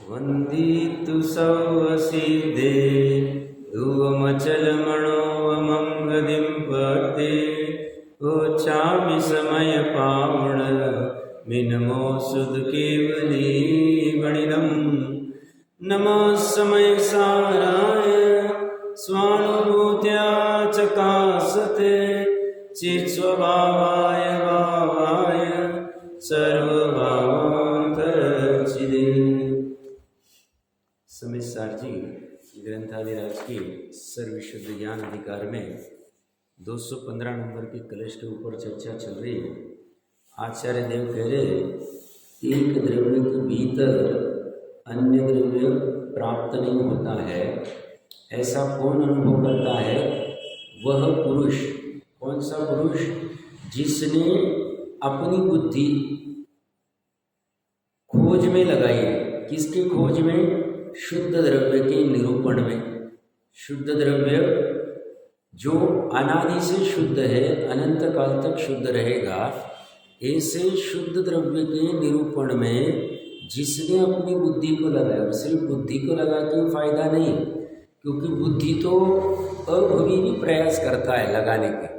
वंदितु सौवसिदे ध्रुवमचलमणोऽमं गदिं पते गोचामि समयपावण मिनमो सुदकेवली गणिनं नमः समयसाराय स्वानुभूत्या चकासते चित्स्वभावाय भावाय सर्वभावान्तरचिदे। समिसार जी ग्रंथादिराज की सर्वशुद्ध ज्ञान अधिकार में 215 नंबर के कलश के ऊपर चर्चा चल रही है। आचार्य देव कह रहे एक द्रव्य के भीतर अन्य द्रव्य प्राप्त नहीं होता है, ऐसा कौन अनुभव करता है? वह पुरुष। कौन सा पुरुष? जिसने अपनी बुद्धि खोज में लगाई है। किसके खोज में? शुद्ध द्रव्य के निरूपण में। शुद्ध द्रव्य जो अनादि से शुद्ध है, अनंत काल तक शुद्ध रहेगा, ऐसे शुद्ध द्रव्य के निरूपण में जिसने अपनी बुद्धि को लगाया। और सिर्फ बुद्धि को लगा के फायदा नहीं, क्योंकि बुद्धि तो अभी भी प्रयास करता है लगाने का।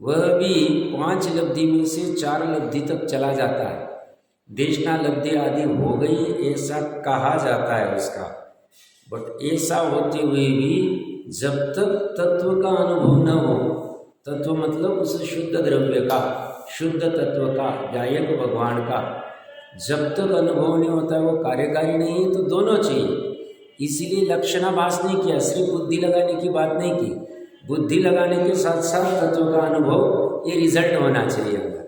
वह भी 5 लब्धि में से 4 लब्धि तक चला जाता है। देशना लब्धि आदि हो गई ऐसा कहा जाता है उसका। बट ऐसा होते हुए भी जब तक तत्व का अनुभव न हो, तत्व मतलब उस शुद्ध द्रव्य का, शुद्ध तत्व का, गायक भगवान का जब तक अनुभव नहीं होता है, वो कार्यकारी नहीं है, तो दोनों चाहिए। इसीलिए लक्षणाभास नहीं किया, सिर्फ बुद्धि लगाने की बात नहीं की। बुद्धि लगाने के साथ साथ तत्व का अनुभव, ये रिजल्ट होना चाहिए होगा।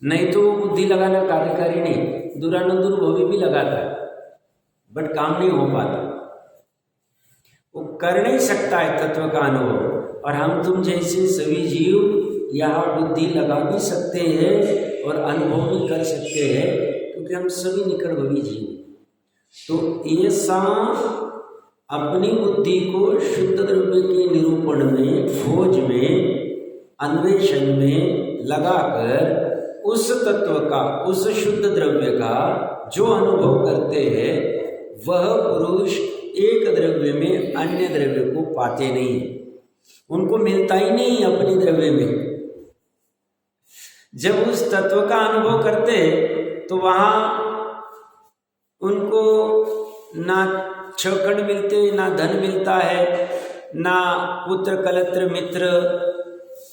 नहीं तो वो बुद्धि लगाना कार्यकारी नहीं। दुरानंदुर्भवी भी लगाता है बट काम नहीं हो पाता, वो कर नहीं सकता है तत्व का अनुभव। और हम तुम जैसे सभी जीव यहाँ बुद्धि लगा भी सकते हैं और अनुभव भी कर सकते हैं, क्योंकि हम सभी निकटभवी जीव। तो ऐसा अपनी बुद्धि को शुद्ध द्रव्य के निरूपण में, खोज में, अन्वेषण में लगाकर उस तत्व का, उस शुद्ध द्रव्य का जो अनुभव करते हैं, वह पुरुष एक द्रव्य में अन्य द्रव्य को पाते नहीं, उनको मिलता ही नहीं अपने द्रव्य में। जब उस तत्व का अनुभव करते तो वहां उनको ना छकड़ मिलते, ना धन मिलता है, ना पुत्र कलत्र मित्र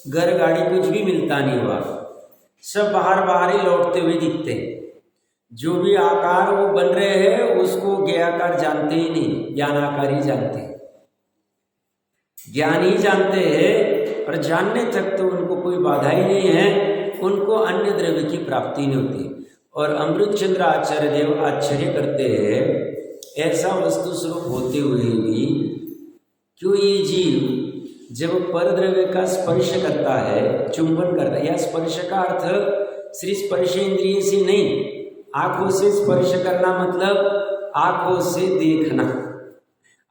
घर गाड़ी कुछ भी मिलता नहीं हुआ। सब बाहर ही लौटते हुए दिखते हैं। जो भी आकार वो बन रहे हैं उसको ज्ञाकार जानते ही नहीं, ज्ञानाकार ही जानते हैं, ज्ञान ही जानते हैं। और जानने तक तो उनको कोई बाधा ही नहीं है, उनको अन्य द्रव्य की प्राप्ति नहीं होती। और अमृतचंद्र आचार्य देव आश्चर्य करते हैं, ऐसा वस्तु स्वरूप होते हुए भी क्यों ये जीव जब परद्रव्य का स्पर्श करता है, चुंबन करता है, या स्पर्श का अर्थ सिर्फ स्पर्श इंद्रिय से नहीं, आंखों से स्पर्श करना मतलब आंखों से देखना।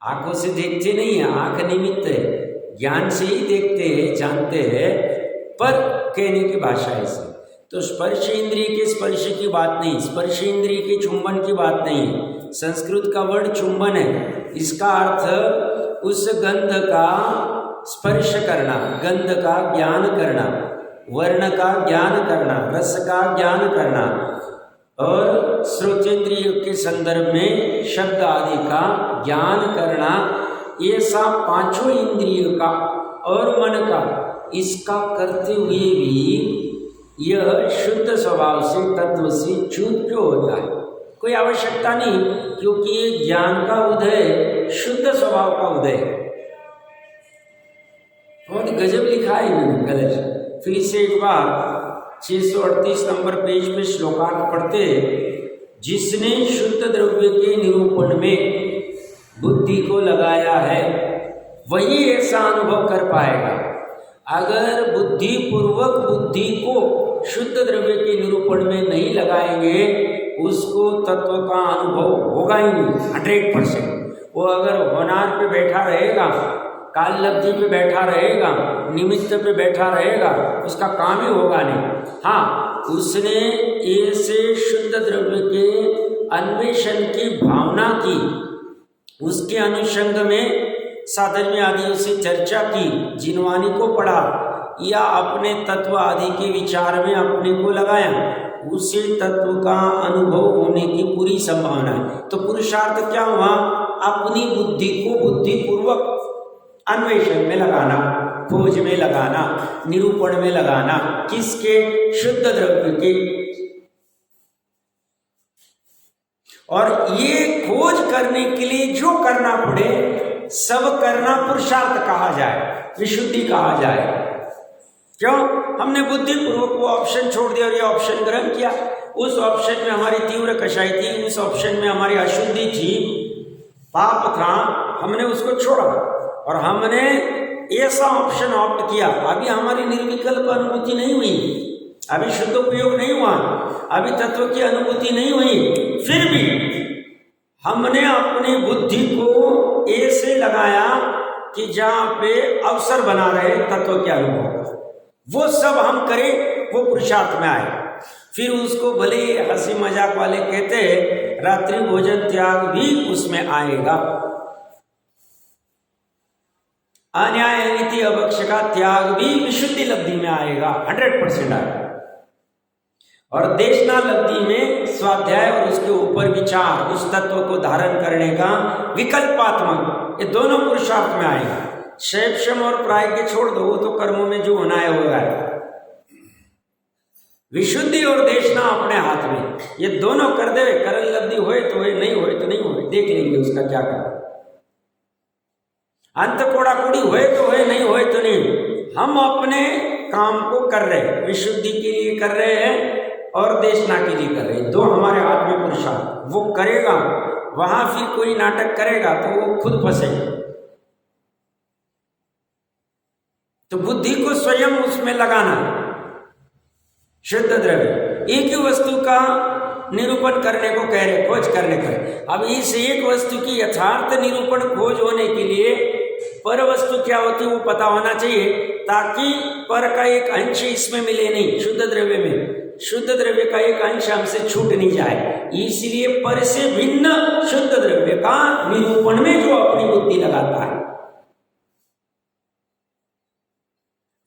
आंखों से देखते नहीं है, आंख निमित्त है, ज्ञान से ही देखते हैं, जानते हैं, पर कहने की भाषा ऐसी। तो स्पर्श इंद्रिय के स्पर्श की बात नहीं, स्पर्श इंद्रिय के चुंबन की बात नहीं। संस्कृत का वर्ड चुंबन है, इसका अर्थ उस गंध का स्पर्श करना, गंध का ज्ञान करना, वर्ण का ज्ञान करना, रस का ज्ञान करना, और श्रोतेंद्रिय के संदर्भ में शब्द आदि का ज्ञान करना। ये सब 5 इंद्रियों का और मन का, इसका करते हुए भी यह शुद्ध स्वभाव से, तत्व से च्युत क्यों होता है? कोई आवश्यकता नहीं, क्योंकि ये ज्ञान का उदय शुद्ध स्वभाव का उदय है। बहुत गजब लिखा है इन्होंने कलश। फिर से एक बार 638 नंबर पेज पे श्लोकार्थ पढ़ते, जिसने शुद्ध द्रव्य के निरूपण में बुद्धि को लगाया है वही ऐसा अनुभव कर पाएगा। अगर बुद्धि पूर्वक बुद्धि को शुद्ध द्रव्य के निरूपण में नहीं लगाएंगे, उसको तत्व का अनुभव होगा ही नहीं 100%। वो अगर होनार पे बैठा रहेगा, काल लब्धि पे बैठा रहेगा, निमित्त पे बैठा रहेगा, उसका काम ही होगा नहीं। हाँ, उसने ए से शुद्ध द्रव्य के अन्वेषण की भावना की, उसके अनुषंग में साधर्म्य आदि से चर्चा की, जिनवानी को पढ़ा या अपने तत्व आदि के विचार में अपने को लगाया, उसे तत्व का अनुभव होने की पूरी संभावना है। तो पुरुषार्थ क्या हुआ? अपनी बुद्धि को बुद्धिपूर्वक अन्वेषण में लगाना, खोज में लगाना, निरूपण में लगाना, किसके? शुद्ध द्रव्य के। और ये खोज करने के लिए जो करना पड़े सब करना पुरुषार्थ कहा जाए, विशुद्धि कहा जाए। क्यों? हमने बुद्धिपूर्वक वो ऑप्शन छोड़ दिया और ये ऑप्शन ग्रहण किया। उस ऑप्शन में हमारी तीव्र कषाई थी, उस ऑप्शन में हमारी अशुद्धि थी, पाप था, हमने उसको छोड़ा और हमने ऐसा ऑप्शन ऑप्ट किया। अभी हमारी निर्विकल्प अनुभूति नहीं हुई, अभी शुद्ध उपयोग नहीं हुआ, अभी तत्व की अनुभूति नहीं हुई, फिर भी हमने अपनी बुद्धि को ऐसे लगाया कि जहां पे अवसर बना रहे तत्व के अनुभव का, वो सब हम करें, वो पुरुषार्थ में आए। फिर उसको भले हंसी मजाक वाले कहते हैं, रात्रि भोजन त्याग भी उसमें आएगा, अन्याय नीति अभक्ष का त्याग भी विशुद्धि लब्धि में आएगा, 100% आएगा। और देशना लब्धि में स्वाध्याय और उसके ऊपर विचार, उस तत्व को धारण करने का विकल्पात्मक, ये दोनों पुरुषार्थ में आएगा। शैप्शम और प्राय के छोड़ दो, वो तो कर्मों में जो होना है होगा। विशुद्धि और देशना अपने हाथ में, ये दोनों कर दे, करण लब्धि होए तो होए, नहीं होए तो नहीं होए, देख लेंगे उसका क्या करना। अंत कोड़ा कोड़ी होए तो होए, नहीं होए तो नहीं। हम अपने काम को कर रहे हैं, विशुद्धि के लिए कर रहे हैं और देशना के लिए कर रहे हैं, दो हमारे हाथ में पुरुषार्थ। वो करेगा, वहां फिर कोई नाटक करेगा तो वो खुद फंसेगा। तो बुद्धि को स्वयं उसमें लगाना, शुद्ध द्रव्य एक ही वस्तु का निरूपण करने को कह रहे, खोज करने का। अब इस एक वस्तु की यथार्थ निरूपण खोज होने के लिए पर वस्तु क्या होती है वो पता होना चाहिए, ताकि पर का एक अंश इसमें मिले नहीं, शुद्ध द्रव्य में शुद्ध द्रव्य का एक अंश हमसे छूट नहीं जाए। इसलिए पर से भिन्न शुद्ध द्रव्य का निरूपण में जो अपनी बुद्धि लगाता है।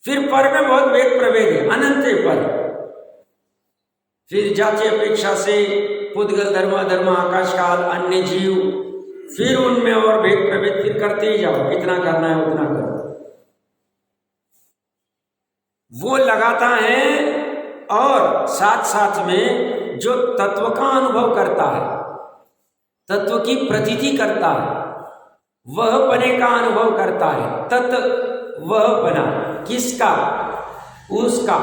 फिर पर में बहुत वेद प्रभेद है, अनंत पर। फिर जाति अपेक्षा से पुद्गल, धर्म, अधर्म, आकाश काल, अन्य जीव, फिर उनमें और भेद प्रभेद फिर करते ही जाओ, कितना करना है उतना करो। वो लगाता है और साथ साथ में जो तत्व का अनुभव करता है, तत्व की प्रतीति करता है, वह पने का अनुभव करता है। तत्व वह पना किसका? उसका,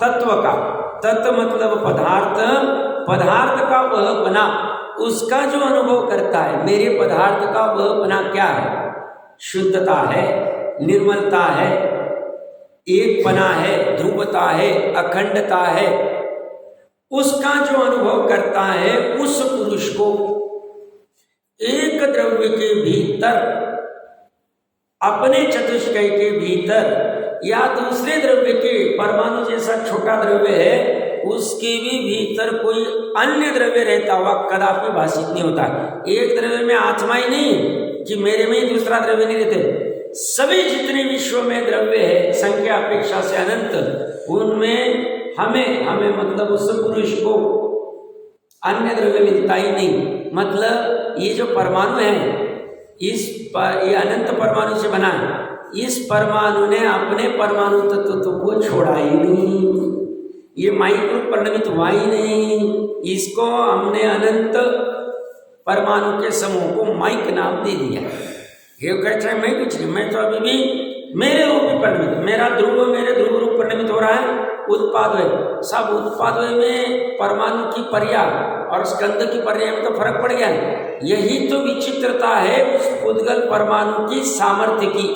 तत्व का। तत्व मतलब पदार्थ, पदार्थ का वह पना, उसका जो अनुभव करता है। मेरे पदार्थ का वह पना क्या है? शुद्धता है, निर्मलता है, एक पना है, ध्रुवता है, अखंडता है। उसका जो अनुभव करता है, उस पुरुष को एक द्रव्य के भीतर, अपने चतुष्कय के भीतर या दूसरे द्रव्य के, परमाणु जैसा छोटा द्रव्य है उसके भी भीतर कोई अन्य द्रव्य रहता हुआ कदापि भाषित नहीं होता। एक द्रव्य में आत्मा ही नहीं कि मेरे में ही दूसरा द्रव्य नहीं रहते। सभी जितने विश्व में द्रव्य है, संख्या अपेक्षा से अनंत, उनमें हमें मतलब उस पुरुष को अन्य द्रव्य मिलता ही नहीं। मतलब ये जो परमाणु है, ये अनंत परमाणु से बना है। इस परमाणु ने अपने परमाणु तत्व को छोड़ा ही नहीं, ये माइक्रो परिणमित हुआ ही नहीं। इसको हमने अनंत परमाणु के समूह को माइक नाम दे दिया। ये कहता है मैं कुछ नहीं, मैं तो अभी भी मेरे रूप में परिणमित, मेरा ध्रुव रूप परिणमित हो रहा है। उत्पाद सब उत्पाद में परमाणु की पर्या और स्कंद की पर्या में तो फर्क पड़ गया है। यही तो विचित्रता है उस उद्गल परमाणु की सामर्थ्य की,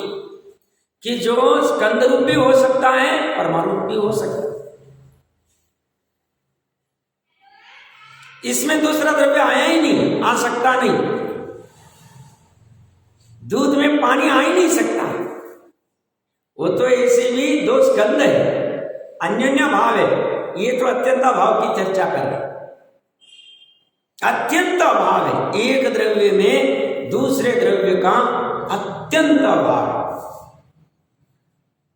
कि जो स्कंद रूप भी हो सकता है, परमाणु रूप भी हो सकता है। इसमें दूसरा द्रव्य आया ही नहीं, आ सकता नहीं। दूध में पानी आ ही नहीं सकता, वो तो ऐसे भी दो स्कंद है, अन्योन्य भाव है। ये तो अत्यंत अभाव की चर्चा कर रहे हैं। अत्यंत अभाव है, एक द्रव्य में दूसरे द्रव्य का अत्यंत अभाव।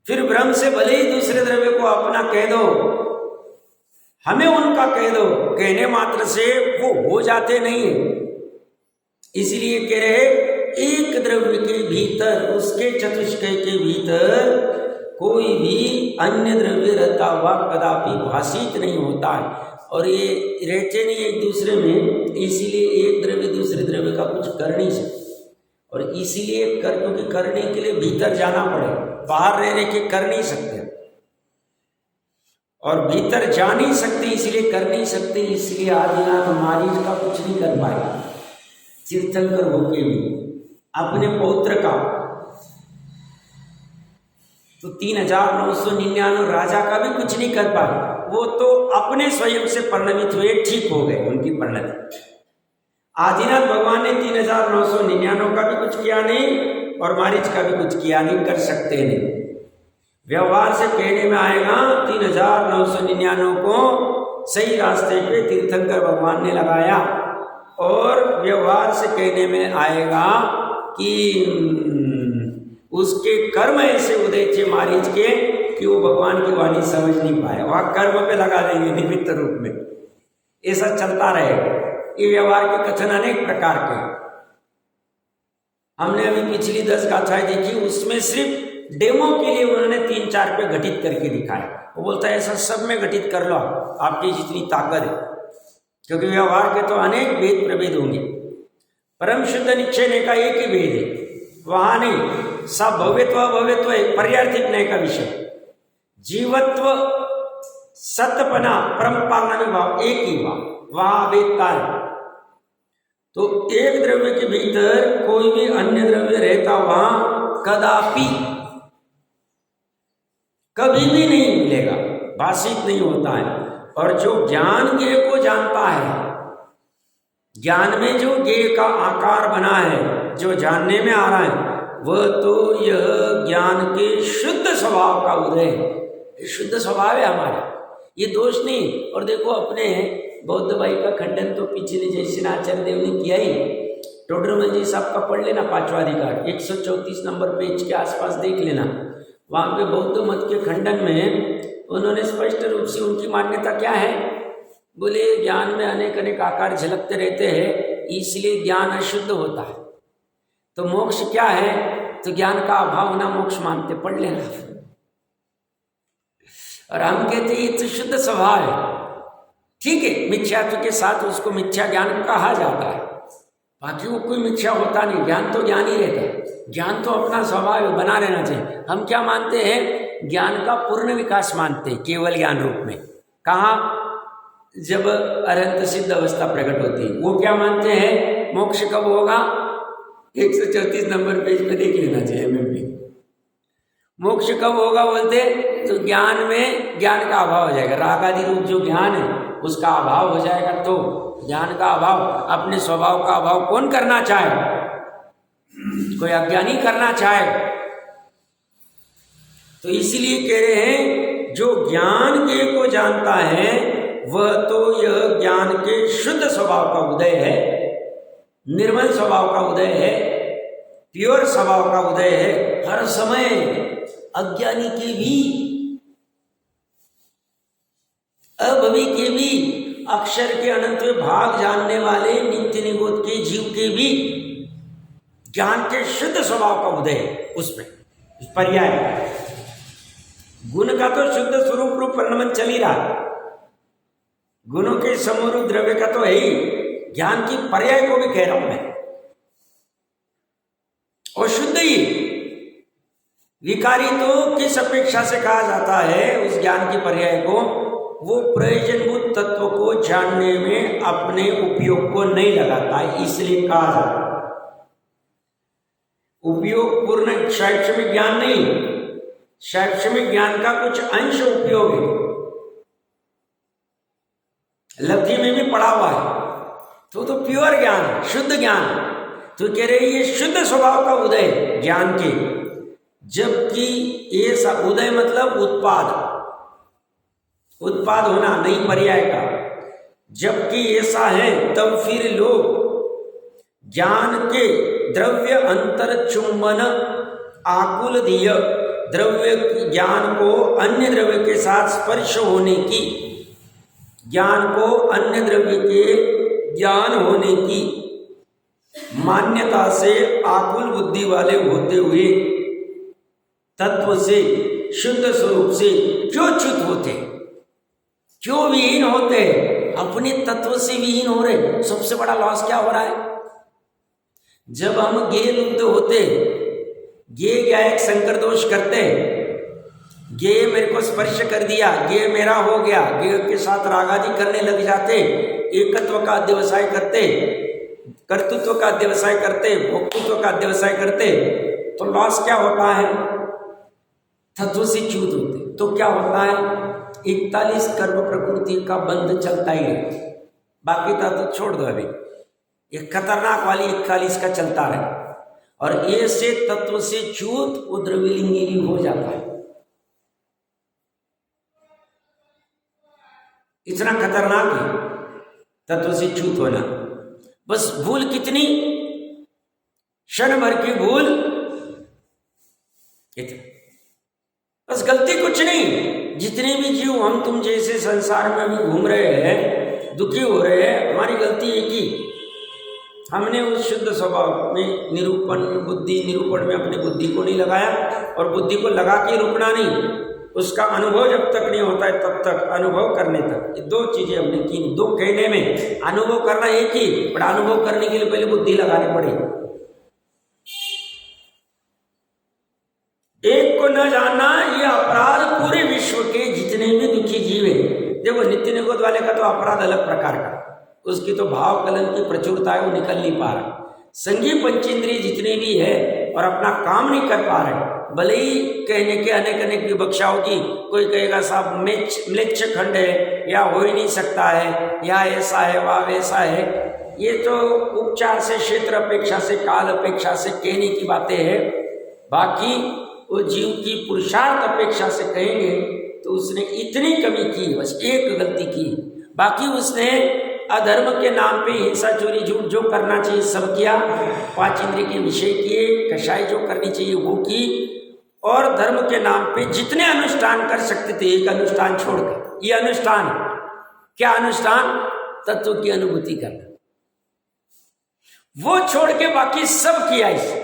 फिर ब्रह्म से भले ही दूसरे द्रव्य को अपना कह दो, हमें उनका कह दो, कहने मात्र से वो हो जाते नहीं है। इसलिए कह रहे एक द्रव्य के भीतर, उसके चतुष्कय के भीतर कोई भी अन्य द्रव्य रहता हुआ कदापि भाषित नहीं होता है, और ये रहते नहीं एक दूसरे में। इसीलिए एक द्रव्य दूसरे द्रव्य का कुछ कर नहीं सकते, और इसीलिए क्योंकि करने के लिए भीतर जाना पड़े, बाहर रह के कर नहीं सकते, और भीतर जा नहीं सकते इसलिए कर नहीं सकते। इसलिए आदिनाथ मारीच का कुछ नहीं कर पाए, तीर्थंकर होके भी अपने पौत्र का तो 3999 राजा का भी कुछ नहीं कर पाए। वो तो अपने स्वयं से परिणमित हुए, ठीक हो गए उनकी परिणति। आदिनाथ भगवान ने 3999 का भी कुछ किया नहीं और मारीच का भी कुछ किया नहीं, कर सकते नहीं। व्यवहार से कहने में आएगा 3999 को सही रास्ते पे तीर्थंकर भगवान ने लगाया, और व्यवहार से कहने में आएगा कि उसके कर्म ऐसे उदय थे मारीच के कि वो भगवान की वाणी समझ नहीं पाए, वहाँ कर्म पे लगा देंगे निमित्त रूप में। ऐसा चलता रहेगा। ये व्यवहार के कथन अनेक प्रकार के। हमने अभी पिछली 10 गाथाएं देखी, उसमें सिर्फ डेमो के लिए उन्होंने 3-4 पे घटित करके दिखाया। वो बोलता है ऐसा सब में घटित कर लो आपकी जितनी ताकत है, क्योंकि व्यवहार के तो अनेक भेद प्रभेद होंगे। परम शुद्ध निश्चय का एक ही भेद है, वहां नहीं। सब भव्यत्व अभव्यत्व एक पर्यार्थिक न्याय का विषय, जीवत्व सत्यपना परम पालना भाव एक ही भाव, वहां भेदता है। तो एक द्रव्य के भीतर कोई भी अन्य द्रव्य रहता वहां कदापि कभी भी नहीं मिलेगा, भाषित नहीं होता है। और जो ज्ञान ज्ञेय को जानता है, ज्ञान में जो ज्ञेय का आकार बना है, जो जानने में आ रहा है, वह तो यह ज्ञान के शुद्ध स्वभाव का उदय है। शुद्ध स्वभाव है हमारा, ये दोष नहीं। और देखो अपने बौद्ध भाई का खंडन तो पिछले जैसे आचार्य देव ने किया ही। टोडरमल जी साहब का पढ़ लेना, पांचवा अधिकार 134 नंबर पेज के आसपास देख लेना। वहाँ पे बौद्ध मत के खंडन में उन्होंने स्पष्ट रूप से उनकी मान्यता क्या है, बोले ज्ञान में अनेक अनेक आकार झलकते रहते हैं, इसलिए ज्ञान अशुद्ध होता है। तो मोक्ष क्या है, तो ज्ञान का अभाव होना मोक्ष मानते, पढ़ लेना। और हम कहते ये तो शुद्ध स्वभाव है, ठीक है, मिथ्यात्व के साथ उसको मिथ्या ज्ञान कहा जाता है, बाकी वो कोई मिथ्या होता नहीं। ज्ञान तो ज्ञान ही रहता है, ज्ञान तो अपना स्वभाव बना रहना चाहिए। हम क्या मानते हैं, ज्ञान का पूर्ण विकास मानते हैं केवल ज्ञान रूप में। कहाँ, जब अरहंत सिद्ध अवस्था प्रकट होती है। वो क्या मानते हैं, मोक्ष कब होगा, 134 नंबर पेज पे देख लेना चाहिए MMP। मोक्ष कब होगा बोलते, तो ज्ञान में ज्ञान का अभाव हो जाएगा, राग आदि रूप जो ज्ञान है उसका अभाव हो जाएगा। तो ज्ञान का अभाव, अपने स्वभाव का अभाव कौन करना चाहे, कोई अज्ञानी करना चाहे। तो इसीलिए कह रहे हैं जो ज्ञान के को जानता है वह तो यह ज्ञान के शुद्ध स्वभाव का उदय है, निर्मल स्वभाव का उदय है, प्योर स्वभाव का उदय है। हर समय अज्ञानी के भी, अभवी के भी, अक्षर के अनंत में भाग जानने वाले नित्य निगोद के जीव के भी ज्ञान के शुद्ध स्वभाव का उदय है। उसमें पर्याय गुण का तो शुद्ध स्वरूप रूप परिणमन चल ही रहा, गुणों के समूह द्रव्य का तो है ही, ज्ञान की पर्याय को भी कह रहा हूं मैं, और शुद्ध ही। विकारी तो किस अपेक्षा से कहा जाता है उस ज्ञान की पर्याय को, वो प्रयोजनभूत तत्व को जानने में अपने उपयोग को नहीं लगाता है, इसलिए कहा जाता है। उपयोग पूर्ण शैक्षणिक ज्ञान नहीं, शैक्षणिक ज्ञान का कुछ अंश उपयोग है, लब्धि में भी पड़ा हुआ है। तो प्योर ज्ञान, शुद्ध ज्ञान। तो कह रहे ये शुद्ध स्वभाव का उदय ज्ञान के, जबकि ये उदय मतलब उत्पाद, उत्पाद होना नहीं पर्याय का। जबकि ऐसा है तब फिर लोग ज्ञान के द्रव्य अंतर चुंबन आकुल धीय द्रव्य ज्ञान को अन्य द्रव्य के साथ स्पर्श होने की, ज्ञान को अन्य द्रव्य के ज्ञान होने की मान्यता से आकुल बुद्धि वाले होते हुए तत्व से, शुद्ध स्वरूप से क्यों च्युत होते, क्यों विहीन होते, अपने तत्व से विहीन हो रहे। सबसे बड़ा लॉस क्या हो रहा है? जब हम गे लुप्त होते, गे क्या एक संकर दोष करते, गे मेरे को स्पर्श कर दिया, गे मेरा हो गया, गे के साथ रागादि करने लग जाते, एकत्व का अध्यवसाय करते, कर्तृत्व का अध्यवसाय करते, भोक्तृत्व का अध्यवसाय करते, तो लॉस क्या होता है? तत्व से च्युत होते। तो क्या होता है? 41 कर्म प्रकृति का बंध चलता ही है, बाकी तत्व छोड़ दो। अभी एक खतरनाक वाली 41 का चलता है, और ऐसे तत्व से च्युत वो द्रव्यलिंगी भी हो जाता है। इतना खतरनाक है तत्व से च्युत होना। बस भूल कितनी, क्षण भर की भूल, बस गलती कुछ नहीं। जितने भी जीव हम तुम जैसे संसार में भी घूम रहे हैं, दुखी हो रहे हैं, हमारी गलती एक ही, हमने उस शुद्ध स्वभाव में निरूपण बुद्धि निरूपण में अपनी बुद्धि को नहीं लगाया, और बुद्धि को लगा के रुकना नहीं, उसका अनुभव जब तक नहीं होता है तब तक, अनुभव करने तक। ये दो चीजें हमने की। दो कहने में अनुभव करना एक ही, पर अनुभव करने के लिए पहले बुद्धि लगानी पड़ेगी। एक को न जानना ये अपराध पूरे विश्व के जितने भी दुखी जीव है। देखो नित्य निगोद वाले का तो अपराध अलग प्रकार का, उसकी तो भाव कलन की प्रचुरता है, वो निकल नहीं पा रहा। संगीत पंचेंद्रिय जितने भी है और अपना काम नहीं कर पा रहे, भले ही कहने के अनेक अनेक विवक्षा होगी। कोई कहेगा साहब म्लेच्छ खंड है, या हो ही नहीं सकता है, या ऐसा है वह वैसा है। ये तो उपचार से, क्षेत्र अपेक्षा से, काल अपेक्षा से कहने की बातें हैं। बाकी वो जीव की पुरुषार्थ अपेक्षा से कहेंगे तो उसने इतनी कमी की, बस एक गलती की। बाकी उसने अधर्म के नाम पे हिंसा चोरी झूठ जो करना चाहिए सब किया, 5 इंद्रिय के विषय किए, कषाय जो करनी चाहिए वो की, और धर्म के नाम पे जितने अनुष्ठान कर सकते थे एक अनुष्ठान छोड़कर, ये अनुष्ठान क्या अनुष्ठान? तत्व की अनुभूति करना, वो छोड़ के बाकी सब किया इसे।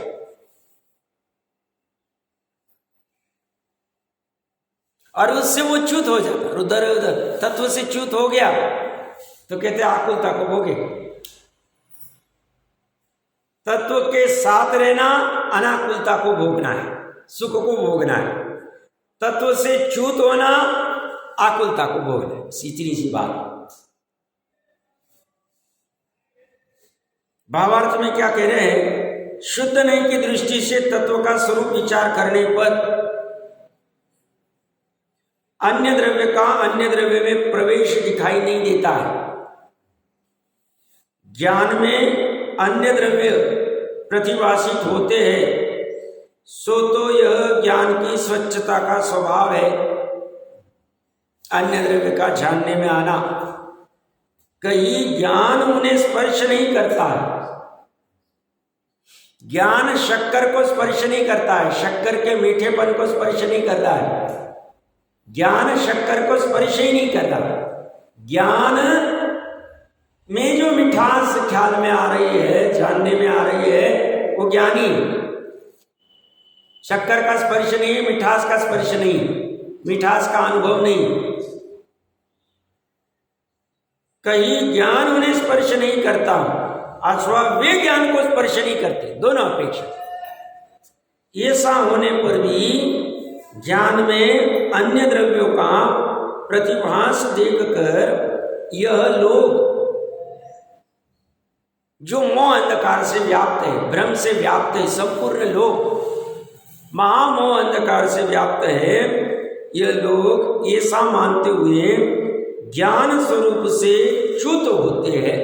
और उससे वो च्युत हो जाता, उधर उधर तत्व से च्युत हो गया तो कहते आकुलता को भोगे। तत्व के साथ रहना अनाकुलता को भोगना है, सुख को भोगना है। तत्व से च्युत होना आकुलता को भोगना है। सीधी सी बात। भावार्थ में क्या कह रहे हैं? शुद्ध नहीं की दृष्टि से तत्व का स्वरूप विचार करने पर अन्य द्रव्य का अन्य द्रव्य में प्रवेश दिखाई नहीं देता है। ज्ञान में अन्य द्रव्य प्रतिभाषित होते हैं, सो तो यह ज्ञान की स्वच्छता का स्वभाव है। अन्य द्रव्य का जानने में आना, कहीं ज्ञान उन्हें स्पर्श नहीं करता है। ज्ञान शक्कर को स्पर्श नहीं करता है, शक्कर के मीठेपन को स्पर्श नहीं करता है। ज्ञान शक्कर को स्पर्श ही नहीं करता। ज्ञान में जो मिठास ख्याल में आ रही है, जानने में आ रही है, वो ज्ञानी। शक्कर का स्पर्श नहीं है, मिठास का स्पर्श नहीं, मिठास का अनुभव नहीं। कहीं ज्ञान उन्हें स्पर्श नहीं करता अथवा वे ज्ञान को स्पर्श नहीं करते, दोनों अपेक्षा। ऐसा होने पर भी ज्ञान में अन्य द्रव्यों का प्रतिभास देखकर यह लोग जो मोह अंधकार से व्याप्त है, भ्रम से व्याप्त है, संपूर्ण लोग महामोह अंधकार से व्याप्त है, यह लोग ऐसा मानते हुए ज्ञान स्वरूप से च्युत होते हैं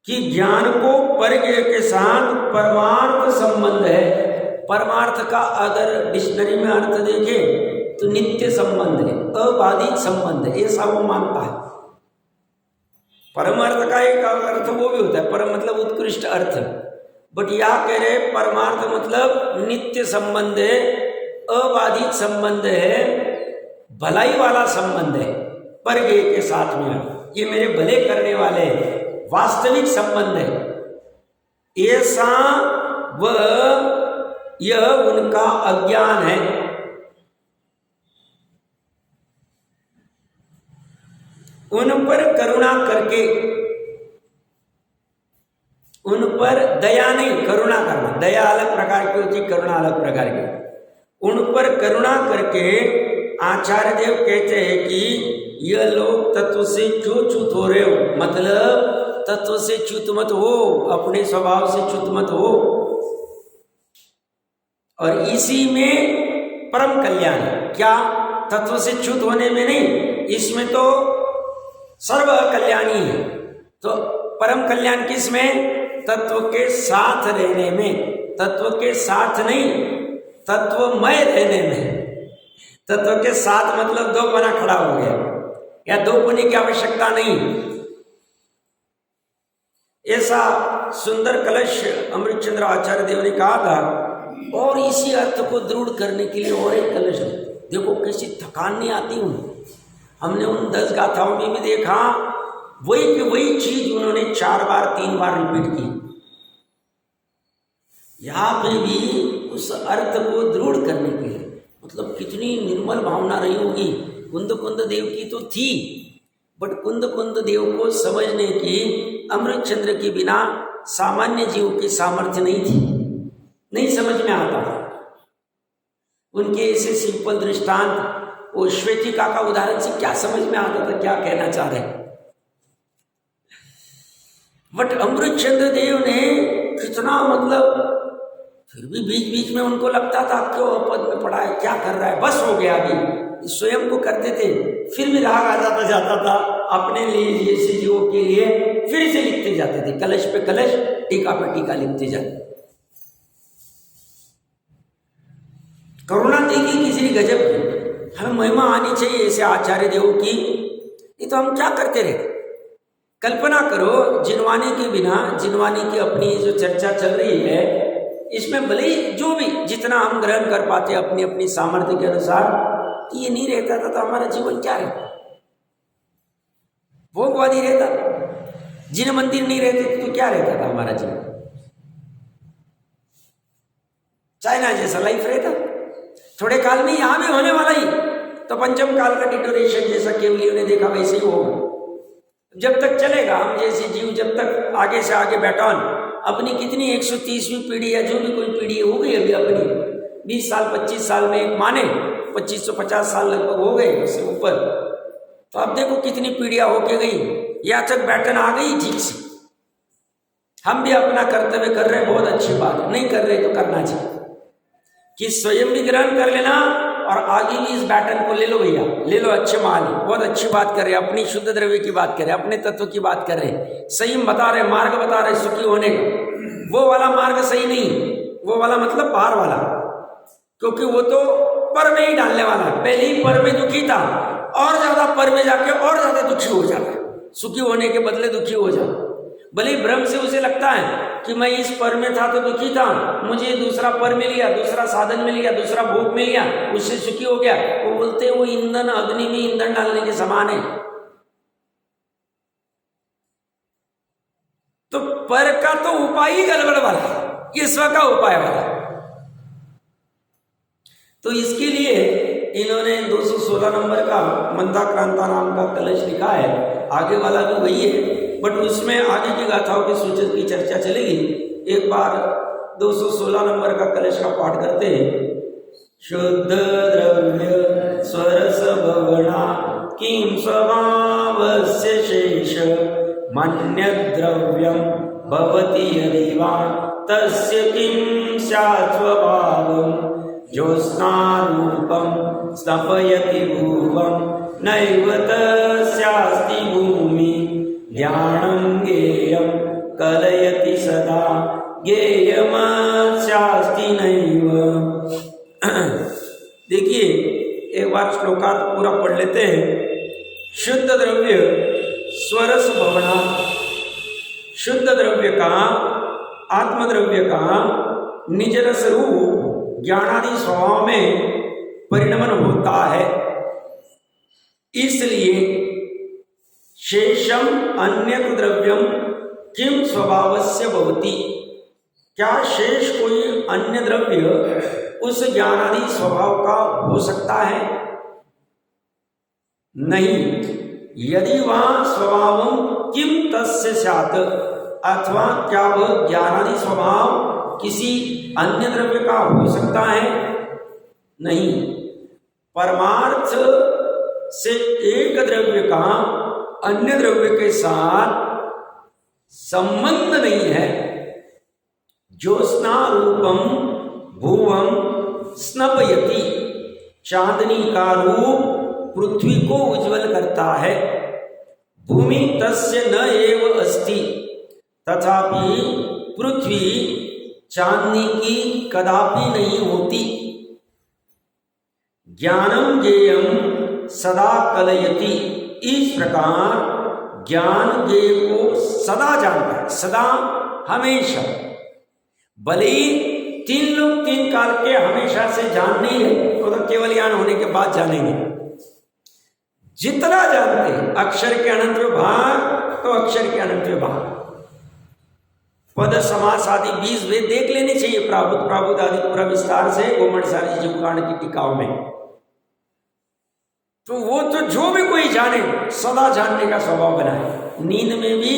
कि ज्ञान को परज्ञ के साथ परमार्थ संबंध है। परमार्थ का अगर डिक्शनरी में अर्थ देखें तो नित्य संबंध है, अबाधित संबंध है, ऐसा वो मानता है। परमार्थ का एक अर्थ वो भी होता है, परम मतलब उत्कृष्ट अर्थ, बट यह कह रहे परमार्थ मतलब नित्य संबंध है, अबाधित संबंध है, भलाई वाला संबंध है, परगे के साथ में ये मेरे भले करने वाले वास्तविक संबंध है, ऐसा वह यह उनका अज्ञान है। उन पर करुणा करके, उन पर दया नहीं, करुणा करना, दया अलग प्रकार की होती, करुणा अलग प्रकार की। उन पर करुणा करके आचार्य देव कहते हैं कि यह लोग तत्व से क्यों च्युत हो रहे हो, मतलब तत्व से च्युत मत हो, अपने स्वभाव से च्युत मत हो, और इसी में परम कल्याण है। क्या? तत्व से च्युत होने में नहीं, इसमें तो सर्व कल्याणी है। तो परम कल्याण किस में? तत्व के साथ रहने में, तत्व के साथ नहीं, तत्वमय रहने में। तत्व के साथ मतलब दो बना खड़ा हो गया, या दो होने की आवश्यकता नहीं। ऐसा सुंदर कलश अमृतचंद्र आचार्य देव ने कहा था। और इसी अर्थ को दृढ़ करने के लिए और एक कलश, देखो किसी थकान नहीं आती उन्हें। हमने उन 10 गाथाओं में भी देखा वही कि वही चीज उन्होंने 4 बार 3 बार रिपीट की। यहां पे भी उस अर्थ को दृढ़ करने के लिए, मतलब कितनी निर्मल भावना रही होगी। कुंद कुंद देव की तो थी, बट कुंद कुंद देव को समझने की अमृतचंद्र के बिना सामान्य जीव की सामर्थ्य नहीं थी, नहीं समझ में आता। उनके ऐसे सिंपल दृष्टांत, वो श्वेतिका का उदाहरण से क्या समझ में आता था, क्या कहना चाह रहे। बट अमृतचंद्र देव ने कितना, मतलब फिर भी बीच बीच में उनको लगता था क्यों पद में पड़ा है, क्या कर रहा है, बस हो गया। अभी स्वयं को करते थे, फिर भी राग आ जाता था अपने लिए, जैसे जीवों के लिए फिर से लिखते जाते थे, कलश पे कलश, टीका पे टीका लिखते जाते। करुणा देखी किसी गजब की, हमें महिमा आनी चाहिए ऐसे आचार्य देवों की। ये तो हम क्या करते रहे। कल्पना करो, जिनवानी के बिना, जिनवानी की अपनी जो चर्चा चल रही है, इसमें भले ही जो भी जितना हम ग्रहण कर पाते अपनी अपनी सामर्थ्य के अनुसार, ये नहीं रहता था तो हमारा जीवन क्या रहता? भोगवादी रहता। जिन मंदिर नहीं रहते तो क्या रहता था हमारा जीवन? चाइना जैसा लाइफ रहता। थोड़े काल में यहां भी होने वाला ही, तो पंचम काल का डिटोरेशन जैसा केवलियों ने देखा वैसे ही होगा। जब तक चलेगा, हम जैसे जीव जब तक आगे से आगे बैठॉन, अपनी कितनी 130वीं पीढ़ी या जो भी कोई पीढ़ी हो गई अभी अपनी 20 साल 25 साल में, एक माने 2550 साल लगभग हो गए, उससे ऊपर। तो अब देखो कितनी पीढ़ियां होके गई, या तक बैठन आ गई ठीक से। हम भी अपना कर्तव्य कर रहे, बहुत अच्छी बात, नहीं कर रहे तो करना चाहिए कि स्वयं भी ग्रहण कर लेना और आगे भी इस बैटन को ले लो भैया, ले लो, अच्छे मान, बहुत अच्छी बात कर रहे, अपनी शुद्ध द्रव्य की बात कर रहे, अपने तत्व की बात कर रहे, सही बता रहे, मार्ग बता रहे सुखी होने का। वो वाला मार्ग सही नहीं, वो वाला मतलब पार वाला, क्योंकि वो तो पर में ही डालने वाला है। पहले ही पर में दुखी था, और ज्यादा पर में जाके और ज्यादा दुखी हो जाता है, सुखी होने के बदले दुखी हो जाता। भले भ्रम से उसे लगता है कि मैं इस पर में था तो दुखी था, मुझे दूसरा पर मिल गया, दूसरा साधन मिल गया, दूसरा भोग मिल गया, उससे सुखी हो गया। वो बोलते हैं वो ईंधन, अग्नि में ईंधन डालने के समान है। तो पर का तो उपाय ही गड़बड़ वाला, ये स्व का उपाय वाला। तो इसके लिए इन्होंने 216 नंबर का मंदाक्रांता नाम का कलश लिखा है। आगे वाला भी वही है, बट उसमें आगे की गाथाओं के सूचक की चर्चा चलेगी। एक बार 216 नंबर का कलश का पाठ करते हैं। शुद्ध द्रव्य स्वरस भवना किं स्वभावस्य शेष मन्य द्रव्यम भवति यदि वा तस्य किं स्यात् स्वभावम् ज्योत्स्नारूपं स्नपयति भुवं नैव तस्यास्ति भूमि ध्यानं गेयं कलयति सदा गेयमस्यास्ति नैव। देखिए, एक एक बार श्लोकार्थ पूरा पढ़ लेते हैं। शुद्ध द्रव्य स्वरस भवना, शुद्ध द्रव्य का, आत्मद्रव्य का निज रस रूप ज्ञानादि स्वभाव में परिणमन होता है। इसलिए शेषम अन्यत द्रव्यम किम स्वभावस्य भवति, क्या शेष कोई अन्य द्रव्य उस ज्ञानादि स्वभाव का हो सकता है? नहीं। यदि वह स्वभाव किम तस्य स्यात्, अथवा क्या वह ज्ञानादि स्वभाव किसी अन्य द्रव्य का हो सकता है? नहीं। परमार्थ से एक द्रव्य का अन्य द्रव्य के साथ संबंध नहीं है। ज्योत्स्ना रूपम भुवम स्नपयति, चांदनी का रूप पृथ्वी को उज्जवल करता है। भूमि तस्य न एव अस्ति, तथापि पृथ्वी चांदनी की कदापि नहीं होती। ज्ञानम ज्ञेयम सदा कलयति, इस प्रकार ज्ञान ज्ञेय को सदा जानता है, सदा हमेशा। भले ही तीन लोग तीन काल के हमेशा से जान नहीं है, वो तो केवल ज्ञान होने के बाद जानेंगे। जितना जानते हैं अक्षर के अनंत विभाग, तो अक्षर के अनंत विभाग, पद समास आदि 20 वेद देख लेने चाहिए प्राबुद आदि पूरा विस्तार से गोमठ सारी जीवकांड की टीकाओं में। तो वो तो जो भी कोई जाने सदा जानने का स्वभाव बनाए। नींद में भी,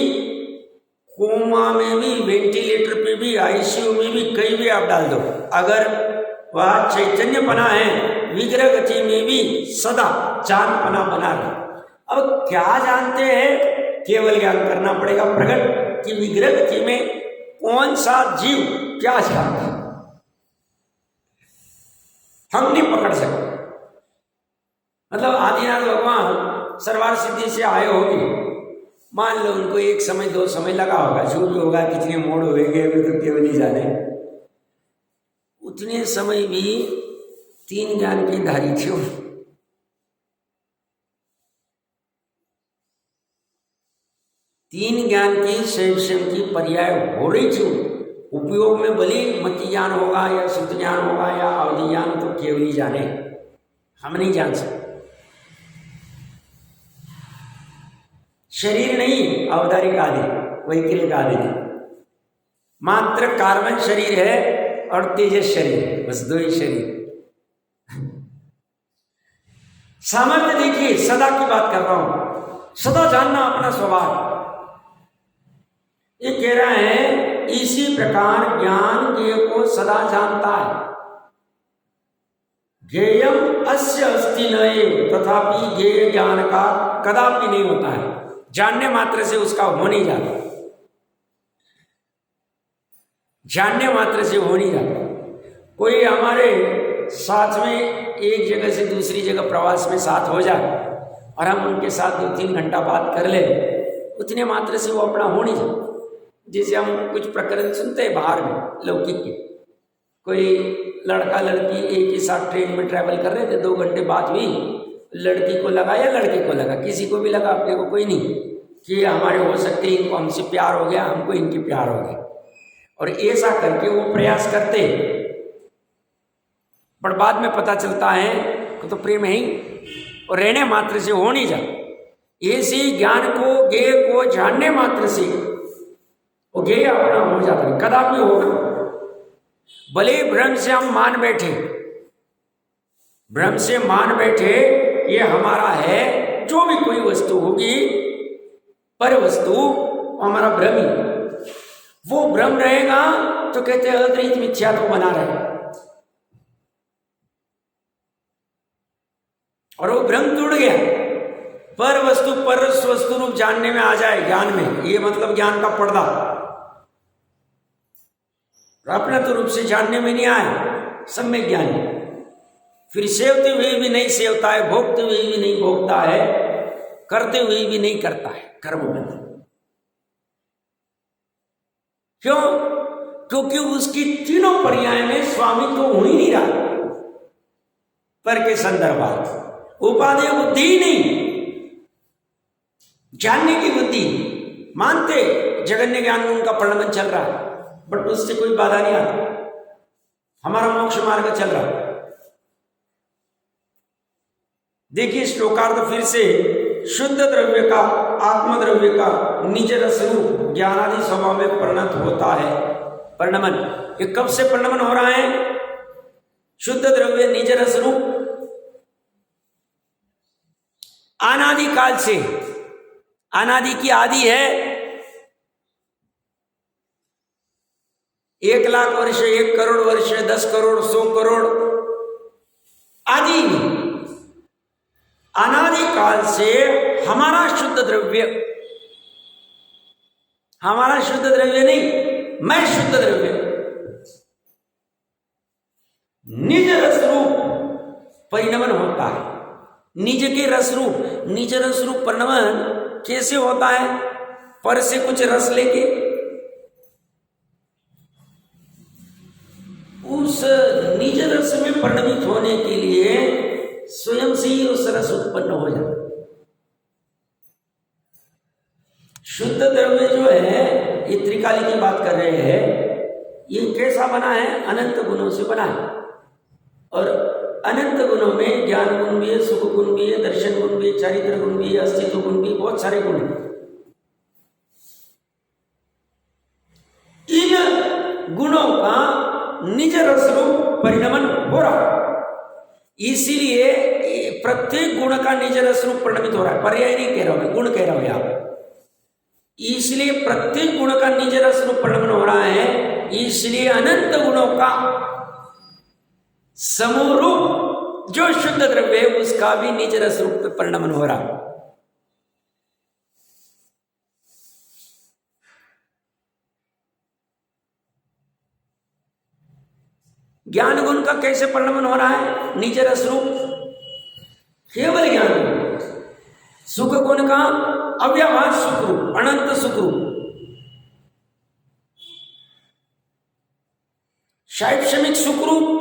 कोमा में भी, वेंटिलेटर पे भी, आईसीयू में भी, कहीं भी आप डाल दो, अगर वह चैतन्य पना है विग्रह गति में भी सदा चांद पना बना रहे। अब क्या जानते हैं? केवल ज्ञान करना पड़ेगा प्रकट कि विग्रह गति में कौन सा जीव क्या जानता है, हम नहीं पकड़ सकते। मतलब आदिनाथ भगवान सर्वार सिद्धि से आए होंगे, मान लो उनको एक समय दो समय लगा होगा, जो भी होगा, कितने मोड़ हुए अभी तो केवल ही जाने। उतने समय भी तीन ज्ञान की धारी थी। तीन ज्ञान की स्वयं की पर्याय हो रही थी। उपयोग में भले मति ज्ञान होगा या शुद्ध ज्ञान होगा या अवधि ज्ञान, तो केवल ही जाने, हम नहीं जान सकते। शरीर नहीं अवधारिक आदि, वैकल्पिक आदि, मात्र कार्बन शरीर है और तेजस शरीर, बस दो ही शरीर। सामर्थ्य देखिए, सदा की बात कर रहा हूं, सदा जानना अपना स्वभाव। ये कह रहा है इसी प्रकार ज्ञान ज्ञेय को सदा जानता है। ज्ञेयम अस्य अस्ति न एव, तथापि ज्ञेय ज्ञान का कदापि नहीं होता है। जानने मात्र से उसका हो नहीं जाता, जानने मात्र से हो नहीं जाता। कोई हमारे साथ में एक जगह से दूसरी जगह प्रवास में साथ हो जाए और हम उनके साथ 2-3 घंटा बात कर ले, उतने मात्र से वो अपना हो नहीं जाता। जैसे हम कुछ प्रकरण सुनते हैं बाहर में लौकिक के, कोई लड़का लड़की एक ही साथ ट्रेन में ट्रैवल कर रहे थे, 2 घंटे बाद भी लड़की को लगा या लड़के को लगा, किसी को भी लगा, अपने को कोई नहीं, कि हमारे हो सकते इनको हमसे प्यार हो गया, हमको इनकी प्यार हो गया, और ऐसा करके वो प्रयास करते, पर बाद में पता चलता है कि तो प्रेम है ही और रहने मात्र से हो नहीं जाता। ऐसे ज्ञान को ज्ञेय को जानने मात्र से वो ज्ञेय अपना हो जाता है, कदापि होगा। भले भ्रम से हम मान बैठे, भ्रम से मान बैठे ये हमारा है, जो भी कोई वस्तु होगी पर वस्तु हमारा भ्रम ही, वो भ्रम रहेगा तो कहते हैं अद्वैत मिथ्या तो बना रहे, और वो भ्रम टूट गया, पर वस्तु रूप जानने में आ जाए ज्ञान में, ये मतलब ज्ञान का पर्दा। अपना तो रूप से जानने में नहीं आए सम्यक ज्ञानी, फिर सेवते हुए भी नहीं सेवता है, भोगते हुए भी नहीं भोगता है, करते हुए भी नहीं करता है कर्म बंधन। क्यों? क्योंकि उसकी तीनों पर्याय में स्वामी तो हो ही नहीं रहा। पर के संदर्भात। उपादेय बुद्धि ही नहीं, जानने की बुद्धि। मानते जगन्य ज्ञान गुण का परिणमन चल रहा है, बट उससे कोई बाधा नहीं आती, हमारा मोक्ष मार्ग चल रहा है। देखिए श्लोकार्थ फिर से, शुद्ध द्रव्य का, आत्मद्रव्य का निज रस रूप ज्ञानादि स्वभाव में परिणत होता है। परिणमन, ये कब से परिणमन हो रहा है? शुद्ध द्रव्य निज रस रूप अनादि काल से, अनादि की आदि है 1,00,000 वर्ष, 1 करोड़ वर्ष, 10 करोड़, 100 करोड़ आदि नहीं। अनादि काल से हमारा शुद्ध द्रव्य, हमारा शुद्ध द्रव्य नहीं, मैं शुद्ध द्रव्य, निज रस रूप परिणमन होता है। निज के रस रूप, निज रस रूप परिणमन कैसे होता है? पर से कुछ रस लेके उस निज रस में परिणमित होने के लिए स्वयं से ही उस रस उत्पन्न हो जाए। शुद्ध द्रव्य जो है, ये त्रिकाली की बात कर रहे हैं, ये कैसा बना है? अनंत गुणों से बना है। और अनंत गुणों में ज्ञान गुण भी है, सुख गुण भी है, दर्शन गुण भी है, चारित्र गुण भी है, अस्तित्व गुण भी, बहुत सारे गुण हैं। इन गुणों का निज रस रूप परिणमन हो रहा है, इसीलिए प्रत्येक गुण का निज रस रूप परिणमित हो रहा है। पर्याय नहीं कह रहा हूं मैं, गुण कह रहा हूं यहां। इसलिए प्रत्येक गुण का निज रस रूप परिणमन हो रहा है, इसलिए अनंत गुणों का समूह रूप जो शुद्ध द्रव्य है उसका भी निज रस रूप में परिणमन हो रहा है। ज्ञान गुण का कैसे परिणमन हो रहा है? निज रस रूप केवल ज्ञान गुण। सुख गुण का अव्याभास सुख रूप, अनंत सुख रूप। शैक्षणिक सुख रूप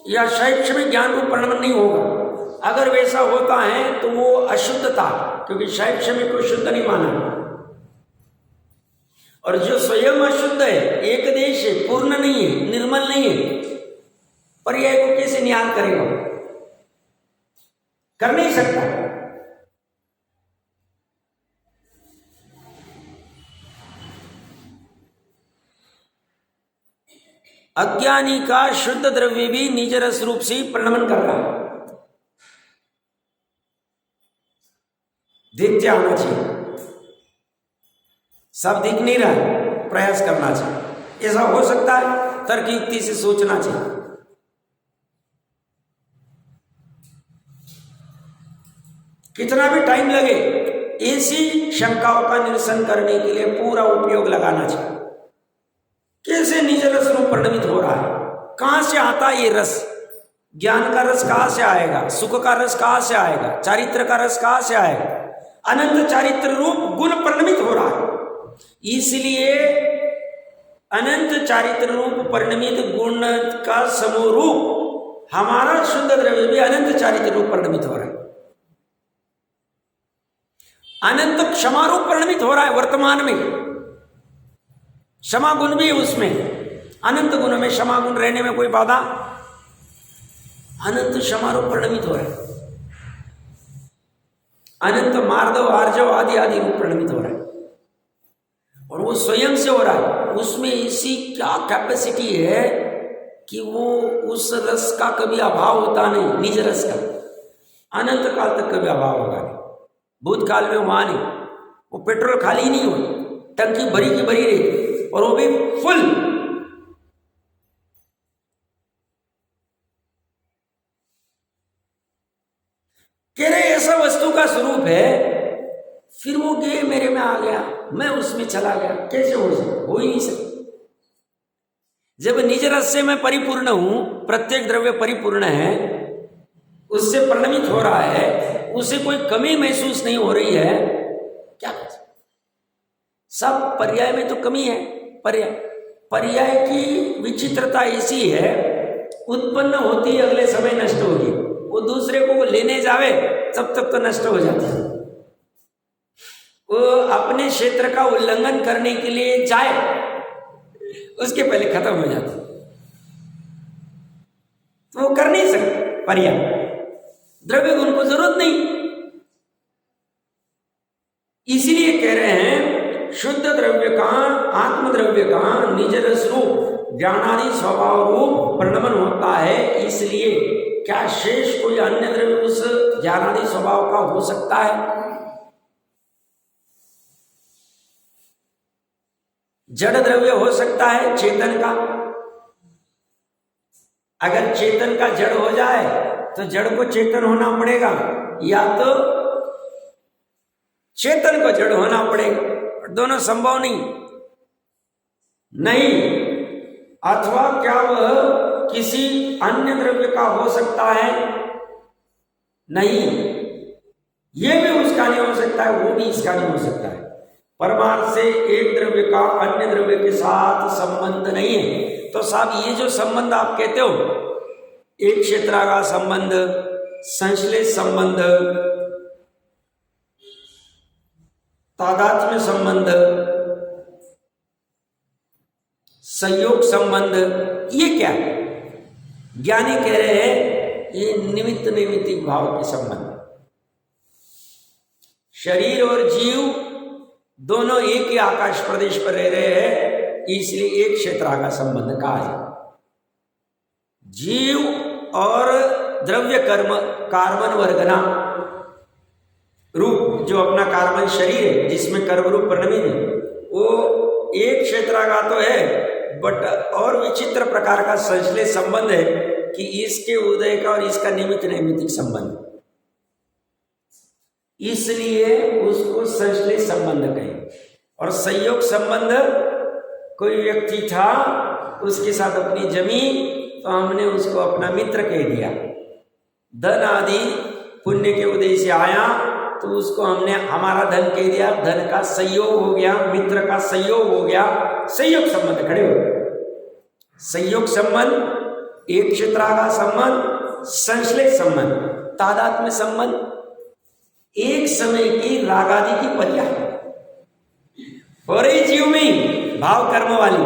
या शैक्षणिक ज्ञान रूप परिणमन नहीं होगा। अगर वैसा होता है तो वो अशुद्धता, क्योंकि शैक्षणिक को शुद्ध नहीं माना। और जो स्वयं अशुद्ध है, एक देश है, पूर्ण नहीं है, निर्मल नहीं है, पर्याय को कैसे नियाल करेगा? कर नहीं सकता। अज्ञानी का शुद्ध द्रव्य भी निज रस रूप से परिणमन कर रहा है। देखते आना चाहिए, सब दिख नहीं रहा है, प्रयास करना चाहिए। ऐसा हो सकता है, तर्क युक्ति से सोचना चाहिए। कितना भी टाइम लगे, ऐसी शंकाओं का निरसन करने के लिए पूरा उपयोग लगाना चाहिए। कैसे निज रस रूप परिणमित हो रहा है? कहां से आता है ये रस? ज्ञान का रस कहां से आएगा? सुख का रस कहां से आएगा? चारित्र का रस कहां से आएगा? अनंत चारित्र रूप गुण परिणमित हो रहा है, इसलिए अनंत चारित्र रूप परिणमित गुण का समूह रूप हमारा शुद्ध द्रव्य भी अनंत चारित्र रूप परिणमित हो रहा है। अनंत क्षमा रूप परिणमित हो रहा है वर्तमान में। क्षमा गुण भी है उसमें, अनंत गुण में क्षमा गुण रहने में कोई बाधा, अनंत क्षमा रूप परिणमित हो रहा है। अनंत मार्दव, आर्जव आदि आदि रूप परिणमित हो रहा है, और वो स्वयं से हो रहा है। उसमें ऐसी क्या कैपेसिटी है कि वो उस रस का कभी अभाव होता नहीं, निज रस का अनंत काल तक कभी अभाव होगा नहीं। भूतकाल में वहां नहीं, वो पेट्रोल खाली नहीं हो, टंकी भरी की भरी रही, और वो भी फुल। कह रहे ऐसा वस्तु का स्वरूप है, फिर वो गे मेरे में आ गया, मैं उसमें चला गया, कैसे हो सकता? हो ही नहीं सकता। जब निज रस से मैं परिपूर्ण हूं, प्रत्येक द्रव्य परिपूर्ण है, उससे परिणमित हो रहा है, उसे कोई कमी महसूस नहीं हो रही है, क्या कर सकते? सब पर्याय में तो कमी है। पर्याय की विचित्रता ऐसी है, उत्पन्न होती अगले समय नष्ट होगी। वो दूसरे को वो लेने जावे तब तक तो नष्ट हो जाता है। वो अपने क्षेत्र का उल्लंघन करने के लिए जाए उसके पहले खत्म हो जाता, तो वो कर नहीं सकते। पर्याप्त द्रव्य गुण को जरूरत नहीं, इसलिए कह रहे हैं शुद्ध द्रव्य का, आत्म द्रव्य का निज रस रूप ज्ञानादि स्वभाव रूप परिणमन होता है। इसलिए क्या शेष कोई अन्य द्रव्य उस ज्ञानादि स्वभाव का हो सकता है? जड़ द्रव्य हो सकता है चेतन का। अगर चेतन का जड़ हो जाए तो जड़ को चेतन होना पड़ेगा, या तो चेतन को जड़ होना पड़ेगा, दोनों संभव नहीं। अथवा क्या वह किसी अन्य द्रव्य का हो सकता है? नहीं, ये भी उसका नहीं हो सकता है, वो भी इसका नहीं हो सकता है। परमार्थ से एक द्रव्य का अन्य द्रव्य के साथ संबंध नहीं है। तो साहब ये जो संबंध आप कहते हो, एक क्षेत्र का संबंध, संश्लेष संबंध, तादात्म्य संबंध, संयोग संबंध, ये क्या है? ज्ञानी कह रहे हैं ये निमित्त नैमित्तिक भाव के संबंध। शरीर और जीव दोनों एक ही आकाश प्रदेश पर रह रहे हैं, इसलिए एक क्षेत्र का संबंध कहा है। जीव और द्रव्य कर्म कार्बन वर्गना रूप जो अपना कार्बन शरीर है जिसमें कर्म रूप परिणमित है, वो एक क्षेत्र का तो है, बट और विचित्र प्रकार का संश्लेष संबंध है कि इसके उदय का और इसका निमित्त नैमित्तिक संबंध, इसलिए उसको संश्लेष संबंध कहें। और संयोग संबंध, कोई व्यक्ति था उसके साथ अपनी जमीन, तो हमने उसको अपना मित्र कह दिया। धन आदि पुण्य के उदय से आया तो उसको हमने हमारा धन कह दिया, धन का संयोग हो गया, मित्र का संयोग हो गया, संयोग संबंध खड़े हो गए। संयोग संबंध, एक क्षेत्र का संबंध, संश्लेष संबंध, तादात्म्य संबंध, एक समय की रागादि की पर्याय हो रही जीव में भाव कर्म वाली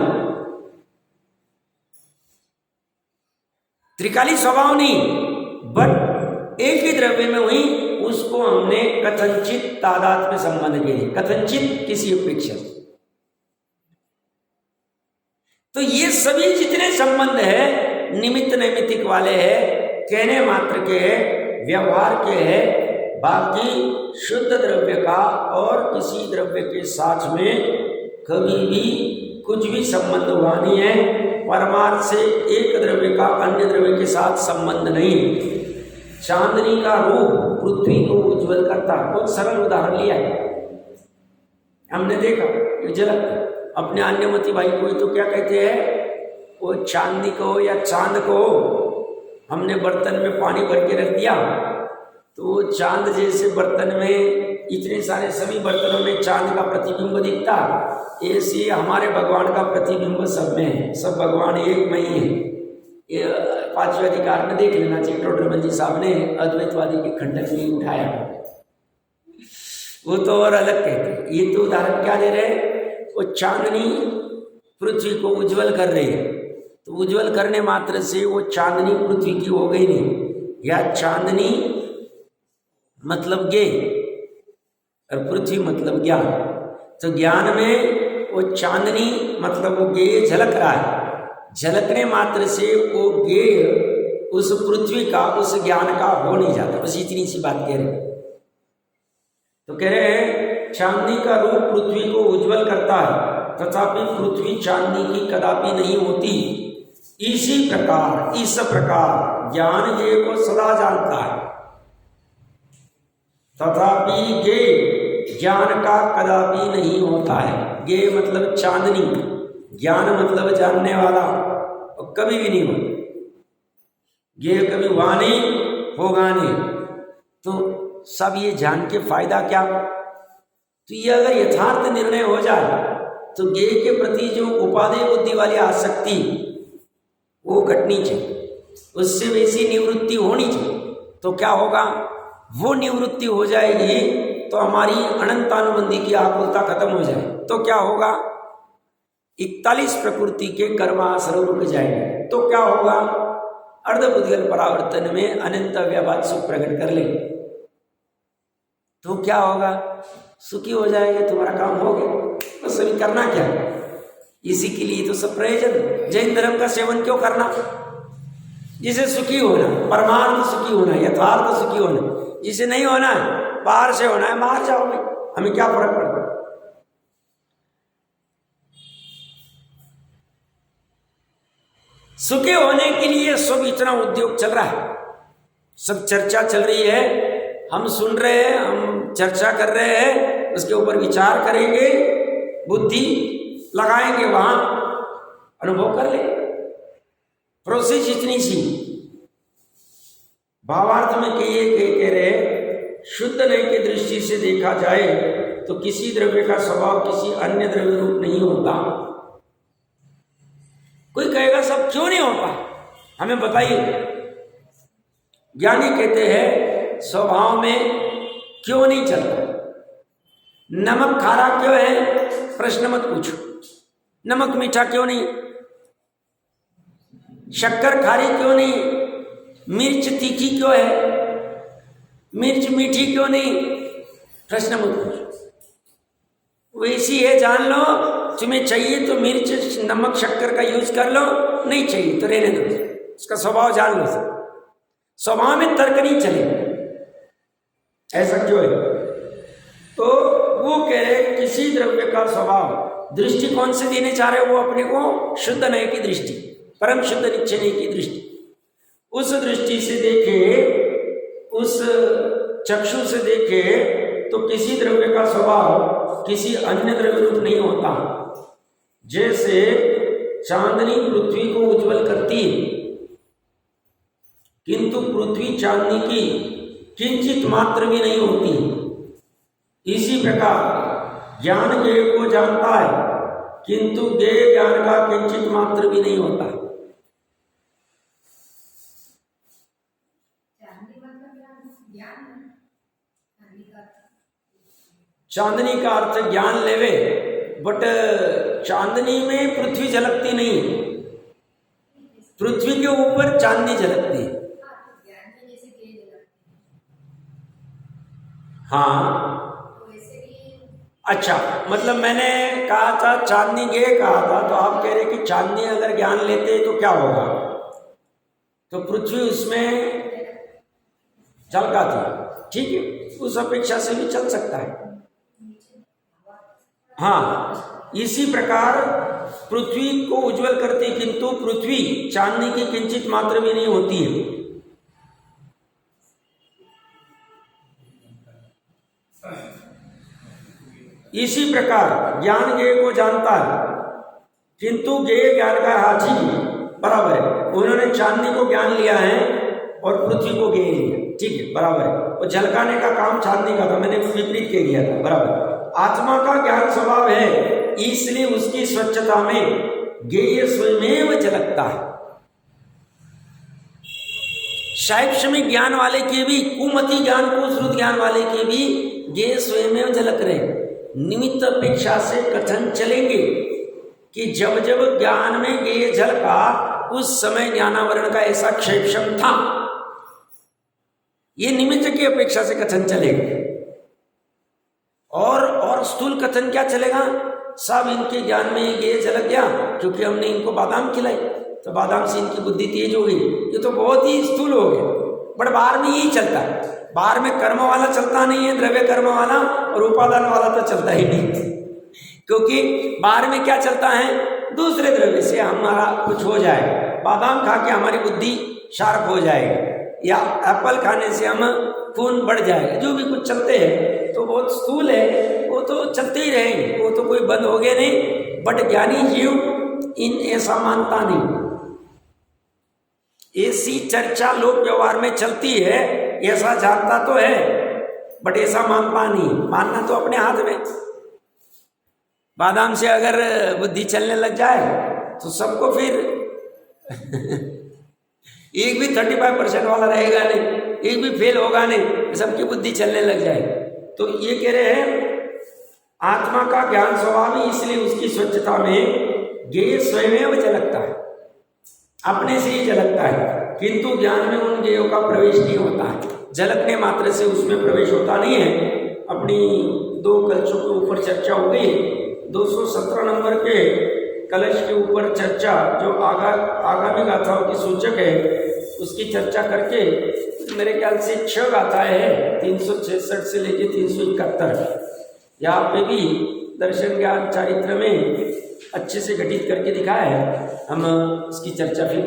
त्रिकाली स्वभाव नहीं, बट एक ही द्रव्य में हुई, उसको हमने कथनचित तादात्म्य संबंध के लिए, कथनचित किसी अपेक्षा। तो ये सभी जितने संबंध है निमित्त नैमित्तिक वाले हैं, कहने मात्र के है, व्यवहार के है। बाकी शुद्ध द्रव्य का और किसी द्रव्य के साथ में कभी भी कुछ भी संबंध हुआ नहीं है। परमार्थ से एक द्रव्य का अन्य द्रव्य के साथ संबंध नहीं। चांदनी का रूप पृथ्वी को उज्जवल करता है, बहुत सरल उदाहरण लिया है, हमने देखा झलक। अपने अन्यमती भाई को तो क्या कहते हैं, वो चांदनी को या चांद को हमने बर्तन में पानी भर के रख दिया, तो चांद जैसे बर्तन में इतने सारे सभी बर्तनों में चांद का प्रतिबिंब दिखता, ऐसे हमारे भगवान का प्रतिबिंब सब में है, सब भगवान एक में ही है। ये पांचवें अधिकार में देख लेना चाहिए, टोडरमल जी साहब ने अद्वैतवादी के खंडन में उठाया, वो तो और अलग कहते हैं। ये तो उदाहरण क्या दे रहे हैं, वो चांदनी पृथ्वी को उज्जवल कर रही है, तो उज्जवल करने मात्र से वो चांदनी पृथ्वी की हो गई नहीं, या चांदनी मतलब ज्ञ और पृथ्वी मतलब ज्ञान। तो ज्ञान में वो चांदनी मतलब वो ज्ञ झलक रहा है, झलकने मात्र से वो ज्ञ उस पृथ्वी का, उस ज्ञान का हो नहीं जाता। बस इतनी सी बात कह रहे हैं। तो कह रहे हैं चांदनी का रूप पृथ्वी को उज्जवल करता है, तथापि पृथ्वी चांदनी की कदापि नहीं होती। इसी प्रकार, इस प्रकार ज्ञान ज्ञ को सदा जानता है, तथापि ज्ञ ज्ञान का कदापि नहीं होता है। ज्ञ मतलब चांदनी, ज्ञान मतलब जानने वाला, और कभी भी नहीं होता। ज्ञ कभी हुआ नहीं, होगा नहीं। तो सब ये जान के फायदा क्या? तो ये अगर यथार्थ निर्णय हो जाए तो ज्ञ के प्रति जो उपादेय बुद्धि वाली आसक्ति वो घटनी चाहिए, उससे वैसी निवृत्ति होनी चाहिए। तो क्या होगा, वो निवृत्ति हो जाएगी तो हमारी अनंतानुबंधी की आकुलता खत्म हो जाए तो क्या होगा, 41 प्रकृति के कर्माश्रम रुक जाएंगे तो क्या होगा, अर्धबुद्धिगल परावर्तन में अनंत व्यापार सुख प्रकट कर ले तो क्या होगा, सुखी हो जाएंगे, तुम्हारा काम हो गया। तो सभी करना क्या, इसी के लिए तो सब प्रयोजन। जैन धर्म का सेवन क्यों करना, जिसे सुखी होना, परमार्थ सुखी होना, यथार्थ सुखी होना। जिसे नहीं होना है, बाहर से होना है, बाहर जाओ भाई, हमें क्या फर्क पड़ता है। सुखी होने के लिए सब इतना उद्योग चल रहा है, सब चर्चा चल रही है, हम सुन रहे हैं, हम चर्चा कर रहे हैं, उसके ऊपर विचार करेंगे, बुद्धि लगाएंगे, वहां अनुभव कर ले। प्रोसेस इतनी सी। भावार्थ में कह रहे, शुद्ध नय की दृष्टि से देखा जाए तो किसी द्रव्य का स्वभाव किसी अन्य द्रव्य रूप नहीं होता। कोई कहेगा सब क्यों नहीं होता, हमें बताइए। ज्ञानी कहते हैं स्वभाव में क्यों नहीं चलता। नमक खारा क्यों है, प्रश्न मत पूछो। नमक मीठा क्यों नहीं, शक्कर खारी क्यों नहीं, मिर्च तीखी क्यों है, मिर्च मीठी क्यों नहीं, प्रश्न मत पूछो। वैसी है, जान लो, तुम्हें चाहिए तो मिर्च नमक शक्कर का यूज कर लो, नहीं चाहिए तो रहने दो, उसका स्वभाव जान लो। स्वभाव में तर्क नहीं चले, ऐसा क्यों है। तो वो कह रहे किसी द्रव्य का स्वभाव दृष्टि कौन से देने चाह रहे, वो अपने को शुद्ध नय की दृष्टि, परम शुद्ध निश्चय नय की दृष्टि, उस दृष्टि से देखे, उस चक्षु से देखे तो किसी द्रव्य का स्वभाव किसी अन्य द्रव्य रूप नहीं होता। जैसे चांदनी पृथ्वी को उज्जवल करती है, किंतु पृथ्वी चांदनी की किंचित मात्र भी नहीं होती। इसी प्रकार ज्ञान ज्ञेय को जानता है, किंतु ज्ञेय ज्ञान का किंचित मात्र भी नहीं होता। चांदनी का अर्थ ज्ञान लेवे, बट चांदनी में पृथ्वी झलकती नहीं, पृथ्वी के ऊपर चांदनी झलकती है। हाँ, अच्छा, मतलब मैंने कहा था चांदनी गे कहा था, तो आप कह रहे कि चांदनी अगर ज्ञान लेते तो क्या होगा, तो पृथ्वी उसमें झलकाती। ठीक है, उस अपेक्षा से भी चल सकता है। हाँ, इसी प्रकार पृथ्वी को उज्जवल करती, किंतु पृथ्वी चांदनी की किंचित मात्र भी नहीं होती है। इसी प्रकार ज्ञान ज्ञेय को जानता है, किंतु ज्ञेय ज्ञान का हाथी बराबर है। उन्होंने चांदनी को ज्ञान लिया है और पृथ्वी को ज्ञेय लिया, ठीक है, बराबर है। और झलकाने का काम चांदनी का था, मैंने विपरीत कह दिया था, बराबर। आत्मा का ज्ञान स्वभाव है, इसलिए उसकी स्वच्छता में ज्ञेय स्वयमेव झलकता है। साहित्य में ज्ञान वाले के भी, कुमति ज्ञान को श्रुत ज्ञान वाले के भी ज्ञेय स्वयमेव झलक रहे। निमित्त अपेक्षा से कथन चलेंगे कि जब जब ज्ञान में ज्ञेय झलका, उस समय ज्ञानावरण का ऐसा क्षेपण था। ये निमित्त की अपेक्षा से कथन चलेगा। और स्थूल कथन क्या चलेगा, सब इनके ज्ञान में ये झलक गया क्योंकि हमने इनको बादाम खिलाई, तो बादाम से इनकी बुद्धि तेज हो गई। ये तो बहुत ही स्थूल हो गया, बट बाहर में यही चलता है। बाहर में कर्म वाला चलता नहीं है, द्रव्य कर्म वाला, और उपादान वाला तो चलता ही नहीं, क्योंकि बाहर में क्या चलता है, दूसरे द्रव्य से हमारा कुछ हो जाए, बादाम खा के हमारी बुद्धि शार्प हो जाएगी, या एप्पल खाने से हम खून बढ़ जाएगा, जो भी कुछ चलते हैं तो बहुत स्थूल है, वो तो चलते ही रहेंगे, वो तो कोई बंद हो गए नहीं। बट ज्ञानी जीव इन ऐसा मानता नहीं। ऐसी चर्चा लोक व्यवहार में चलती है, ऐसा जानता तो है बट ऐसा मानता नहीं। मानना तो अपने हाथ में। बादाम से अगर बुद्धि चलने लग जाए तो सबको फिर एक भी 35% वाला रहेगा नहीं, एक भी फेल होगा नहीं, सबकी बुद्धि चलने लग जाए। तो ये कह रहे हैं आत्मा का ज्ञान स्वभाव ही, इसलिए उसकी स्वच्छता में ज्ञेय स्वयं झलकता है, अपने से ही झलकता है, किंतु ज्ञान में उन ज्ञेयों का प्रवेश नहीं होता है, झलकने मात्र से उसमें प्रवेश होता नहीं है। अपनी 2 कलशों के ऊपर चर्चा हो गई। 217 नंबर के कलश के ऊपर चर्चा, जो आगामी गाथाओं की सूचक है, उसकी चर्चा करके मेरे ख्याल से 6 गाथाएं हैं, 366 से लेके 371। यहाँ पे भी दर्शन ज्ञान चारित्र में अच्छे से घटित करके दिखाया है। हम इसकी चर्चा फिर